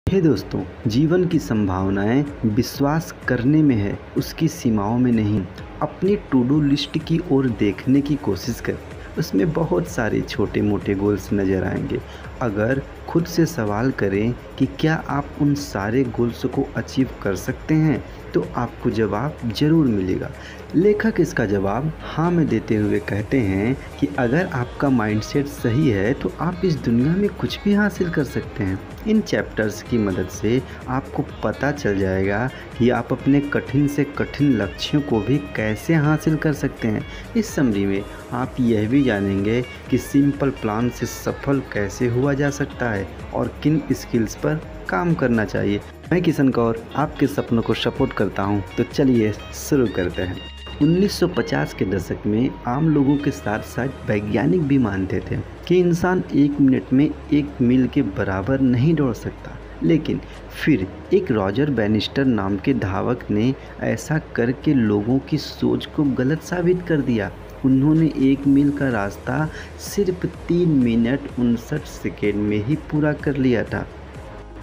हे दोस्तों, जीवन की संभावनाएं विश्वास करने में है, उसकी सीमाओं में नहीं। अपनी टू डू लिस्ट की ओर देखने की कोशिश कर, उसमें बहुत सारे छोटे मोटे गोल्स नज़र आएंगे। अगर खुद से सवाल करें कि क्या आप उन सारे गोल्स को अचीव कर सकते हैं, तो आपको जवाब ज़रूर मिलेगा। लेखक इसका जवाब हाँ में देते हुए कहते हैं कि अगर आपका माइंडसेट सही है तो आप इस दुनिया में कुछ भी हासिल कर सकते हैं। इन चैप्टर्स की मदद से आपको पता चल जाएगा कि आप अपने कठिन से कठिन लक्ष्यों को भी कैसे हासिल कर सकते हैं। इस समरी में आप यह भी जानेंगे कि सिंपल प्लान से सफल कैसे हुआ जा सकता है और किन स्किल्स पर काम करना चाहिए। मैं किशन कौर आपके सपनों को सपोर्ट करता हूं, तो चलिए शुरू करते हैं। 1950 के दशक में आम लोगों के साथ साथ वैज्ञानिक भी मानते थे कि इंसान 1 मिनट में 1 मील के बराबर नहीं दौड़ सकता। लेकिन फिर एक रॉजर बैनिस्टर नाम के धावक ने ऐसा करके लोगों की सोच को गलत साबित कर दिया। उन्होंने 1 मील का रास्ता सिर्फ 3 मिनट 59 सेकेंड में ही पूरा कर लिया था।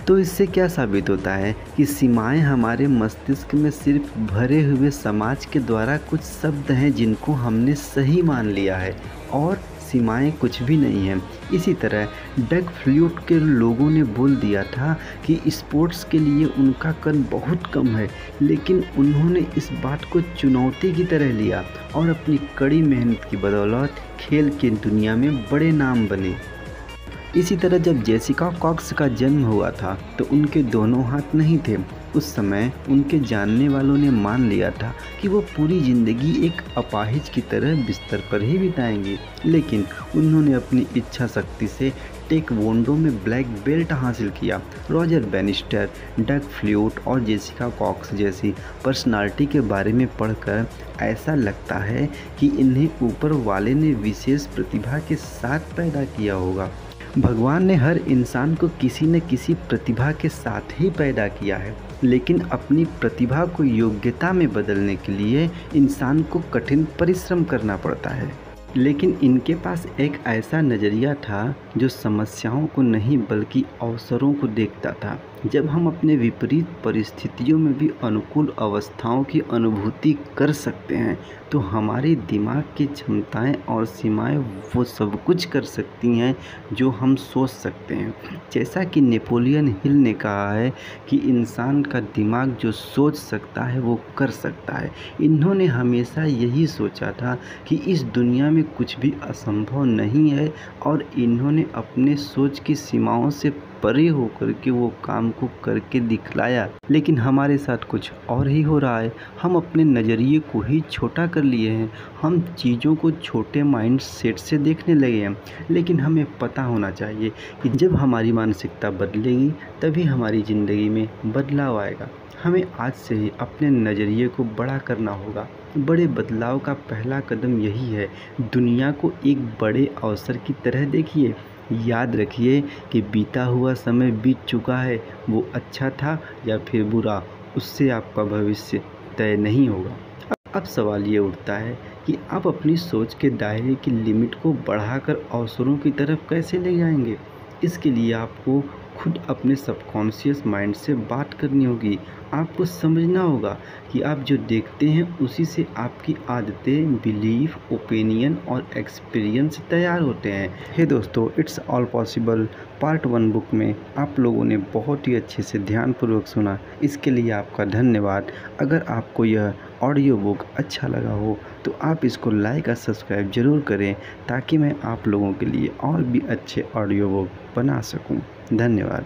तो इससे क्या साबित होता है कि सीमाएं हमारे मस्तिष्क में सिर्फ भरे हुए समाज के द्वारा कुछ शब्द हैं जिनको हमने सही मान लिया है, और सीमाएं कुछ भी नहीं हैं। इसी तरह डग फ्लूट के लोगों ने बोल दिया था कि स्पोर्ट्स के लिए उनका कद बहुत कम है, लेकिन उन्होंने इस बात को चुनौती की तरह लिया और अपनी कड़ी मेहनत की बदौलत खेल की दुनिया में बड़े नाम बने। इसी तरह जब जेसिका कॉक्स का जन्म हुआ था तो उनके दोनों हाथ नहीं थे। उस समय उनके जानने वालों ने मान लिया था कि वो पूरी ज़िंदगी एक अपाहिज की तरह बिस्तर पर ही बिताएंगे, लेकिन उन्होंने अपनी इच्छा शक्ति से टेक्वोंडो में ब्लैक बेल्ट हासिल किया। रॉजर बैनिस्टर, डग फ्लूट और जेसिका कॉक्स जैसी पर्सनालिटी के बारे में पढ़कर ऐसा लगता है कि इन्हें ऊपर वाले ने विशेष प्रतिभा के साथ पैदा किया होगा। भगवान ने हर इंसान को किसी न किसी प्रतिभा के साथ ही पैदा किया है, लेकिन अपनी प्रतिभा को योग्यता में बदलने के लिए इंसान को कठिन परिश्रम करना पड़ता है। लेकिन इनके पास एक ऐसा नज़रिया था जो समस्याओं को नहीं बल्कि अवसरों को देखता था। जब हम अपने विपरीत परिस्थितियों में भी अनुकूल अवस्थाओं की अनुभूति कर सकते हैं, तो हमारे दिमाग की क्षमताएं और सीमाएं वो सब कुछ कर सकती हैं जो हम सोच सकते हैं। जैसा कि नेपोलियन हिल ने कहा है कि इंसान का दिमाग जो सोच सकता है वो कर सकता है। इन्होंने हमेशा यही सोचा था कि इस दुनिया में कुछ भी असंभव नहीं है, और इन्होंने अपने सोच की सीमाओं से परे होकर के वो काम को करके दिखलाया। लेकिन हमारे साथ कुछ और ही हो रहा है। हम अपने नज़रिए को ही छोटा कर लिए हैं। हम चीज़ों को छोटे माइंड सेट से देखने लगे हैं। लेकिन हमें पता होना चाहिए कि जब हमारी मानसिकता बदलेगी तभी हमारी ज़िंदगी में बदलाव आएगा। हमें आज से ही अपने नज़रिए को बड़ा करना होगा। बड़े बदलाव का पहला कदम यही है, दुनिया को एक बड़े अवसर की तरह देखिए। याद रखिए कि बीता हुआ समय बीत चुका है, वो अच्छा था या फिर बुरा, उससे आपका भविष्य तय नहीं होगा। अब सवाल ये उठता है कि आप अपनी सोच के दायरे की लिमिट को बढ़ाकर अवसरों की तरफ कैसे ले जाएंगे। इसके लिए आपको खुद अपने सबकॉन्शियस माइंड से बात करनी होगी। आपको समझना होगा कि आप जो देखते हैं उसी से आपकी आदतें, बिलीफ, ओपिनियन और एक्सपीरियंस तैयार होते हैं। हे दोस्तों, it's all possible part 1 book में आप लोगों ने बहुत ही अच्छे से ध्यानपूर्वक सुना, इसके लिए आपका धन्यवाद। अगर आपको यह ऑडियो बुक अच्छा लगा हो तो आप इसको लाइक और सब्सक्राइब ज़रूर करें, ताकि मैं आप लोगों के लिए और भी अच्छे ऑडियो बुक बना सकूं। धन्यवाद।